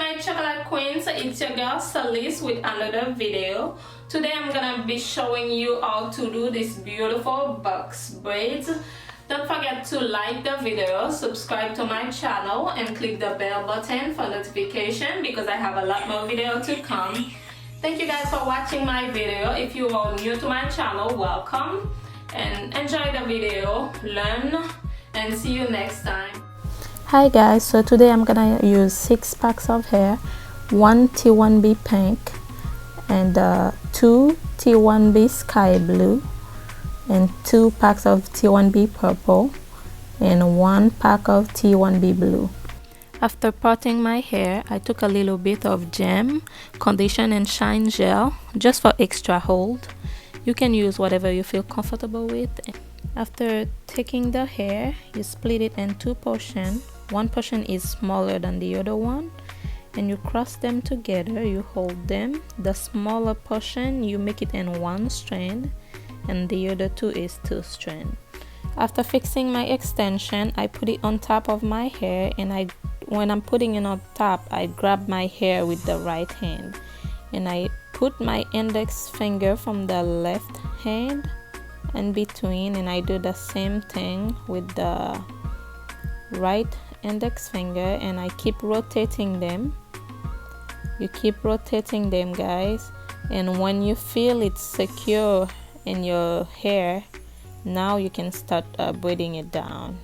my chocolate queens, it's your girl Celeste with another video. Today I'm gonna be showing you how to do this beautiful box braids. Don't forget to like the video, subscribe to my channel, and click the bell button for notification because I have a lot more video to come. Thank you guys for watching my video. If you are new to my channel, welcome and enjoy the video, learn, and see you next time. Hi guys, so today I'm gonna use 6 packs of hair, 1 T1B pink and 2 T1B sky blue and 2 packs of T1B purple and 1 pack of T1B blue. After parting my hair, I took a little bit of gem, condition and shine gel just for extra hold. You can use whatever you feel comfortable with. After taking the hair, you split it in 2 portions. One portion is smaller than the other one, and you cross them together. You hold them. The smaller portion you make it in 1 strand, and the other 2 is 2 strands. After fixing my extension, I put it on top of my hair, and when I'm putting it on top, I grab my hair with the right hand, and I put my index finger from the left hand in between, and I do the same thing with the right index finger, and I keep rotating them. You keep rotating them, guys, and when you feel it's secure in your hair, now you can start braiding it down.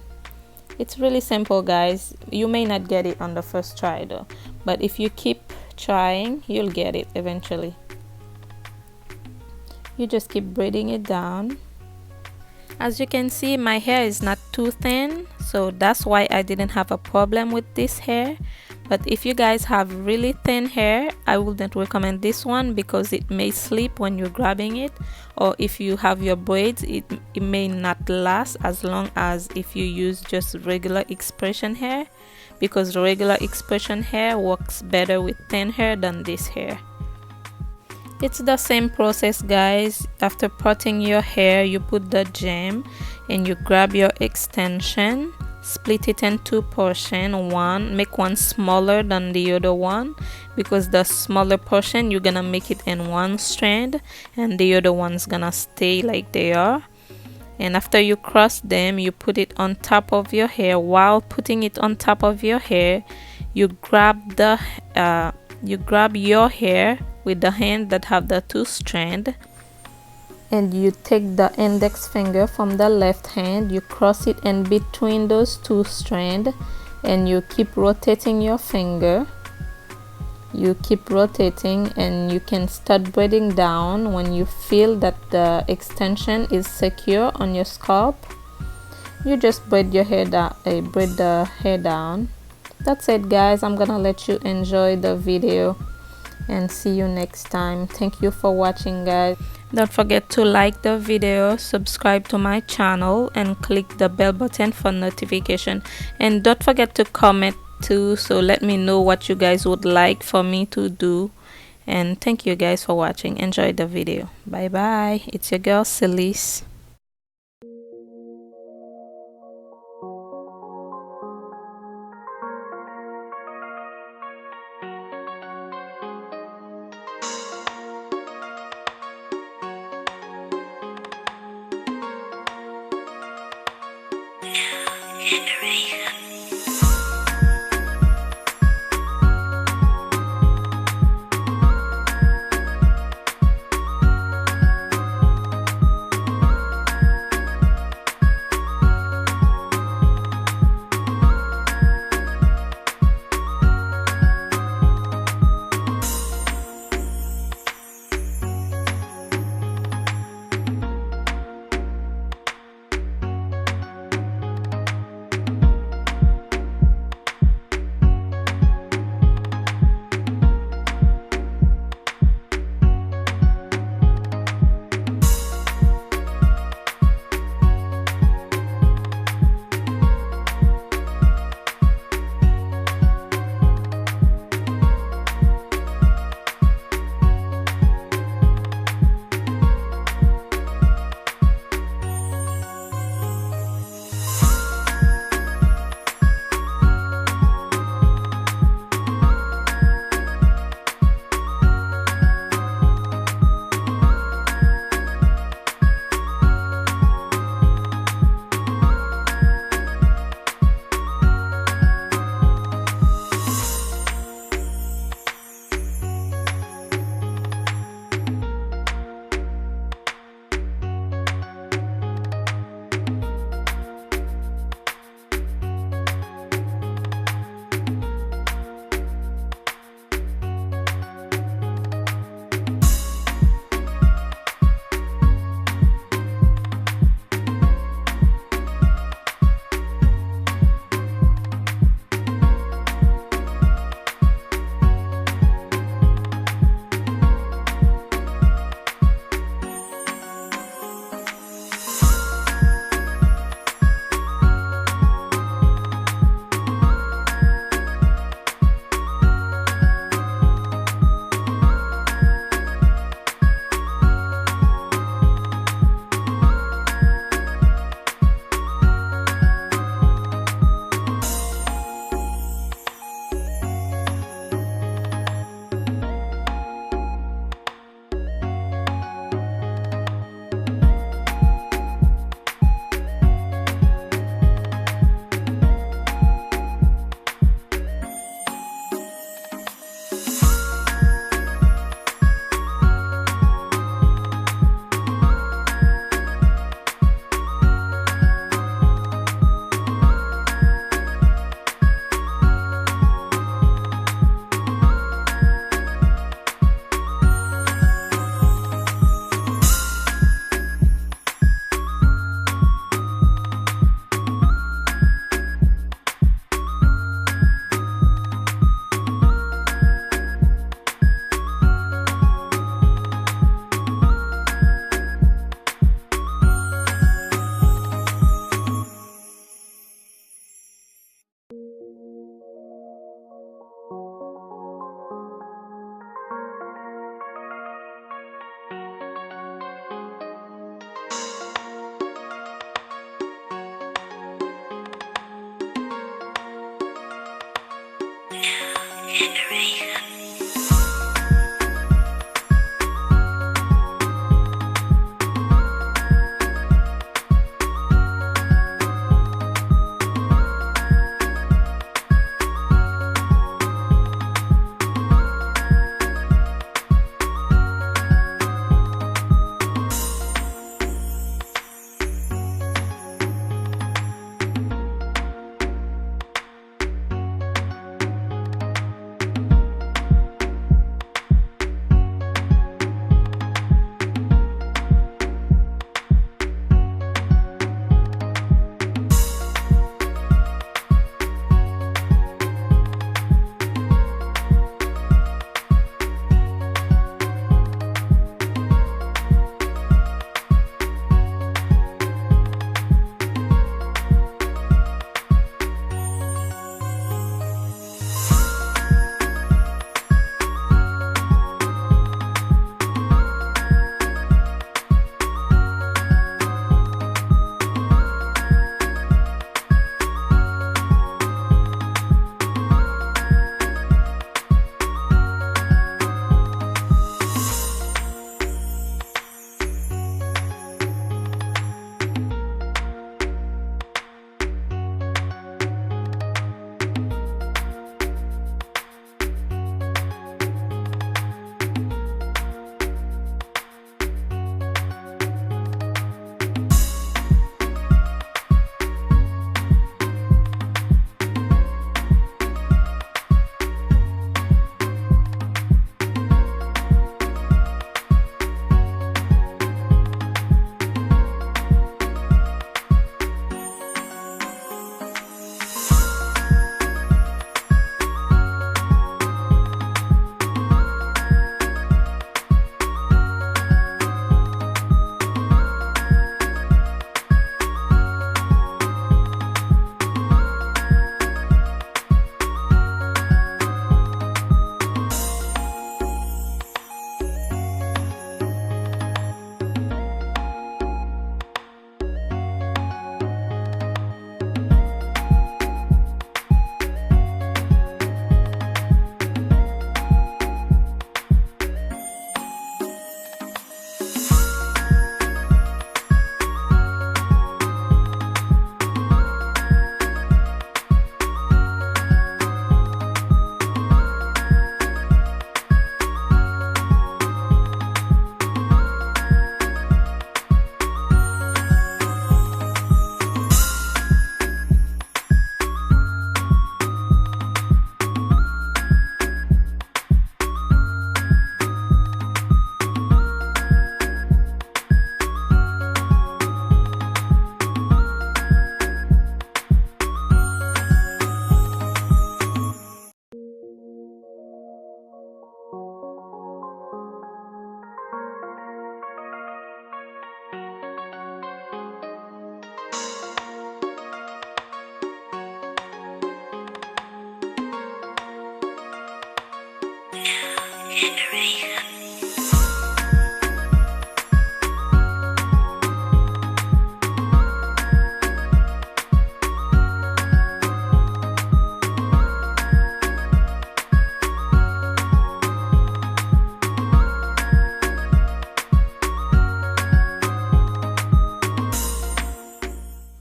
It's really simple, guys. You may not get it on the first try though, but if you keep trying, you'll get it eventually. You just keep braiding it down. As you can see, my hair is not too thin, so that's why I didn't have a problem with this hair. But if you guys have really thin hair, I wouldn't recommend this one because it may slip when you're grabbing it, or if you have your braids, it may not last as long as if you use just regular expression hair, because regular expression hair works better with thin hair than this hair. It's the same process, guys. After parting your hair, you put the gem and you grab your extension, split it in 2 portions. Make one smaller than the other one, because the smaller portion you're gonna make it in 1 strand and the other one's gonna stay like they are. And after you cross them, you put it on top of your hair. While putting it on top of your hair, you grab your hair with the hand that have the 2 strands, and you take the index finger from the left hand, you cross it in between those 2 strands, and you keep rotating your finger. You keep rotating, and you can start braiding down when you feel that the extension is secure on your scalp. You just braid your hair down, braid the hair down. That's it, guys. I'm gonna let you enjoy the video and see you next time. Thank you for watching, guys. Don't forget to like the video, subscribe to my channel, and click the bell button for notification. And don't forget to comment too, so let me know what you guys would like for me to do. And thank you guys for watching. Enjoy the video. Bye bye. It's your girl Celeste.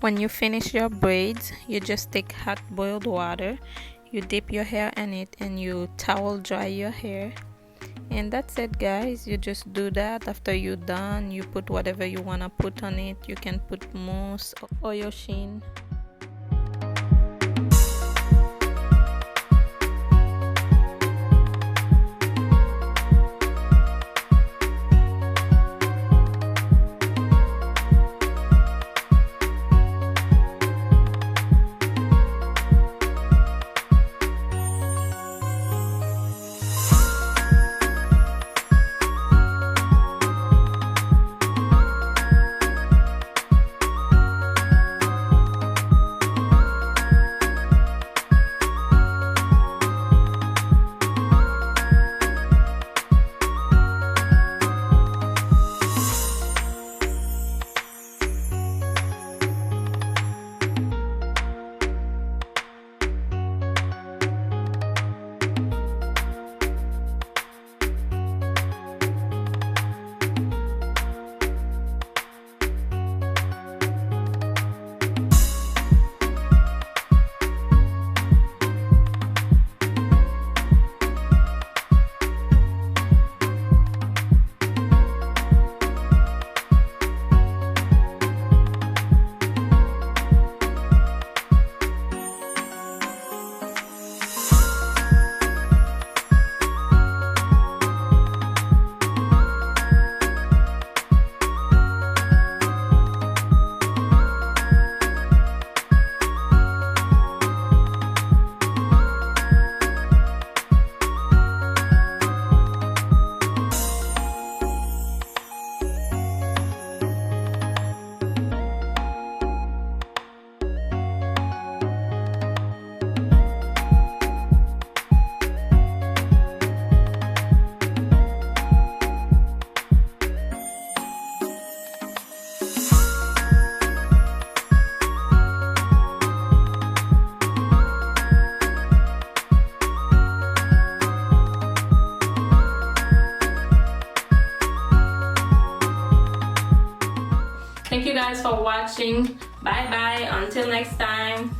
When you finish your braids, you just take hot boiled water, you dip your hair in it, and you towel dry your hair. And that's it, guys. You just do that. After you're done, you put whatever you want to put on it. You can put mousse or your sheen. guys for watching. Bye bye, until next time.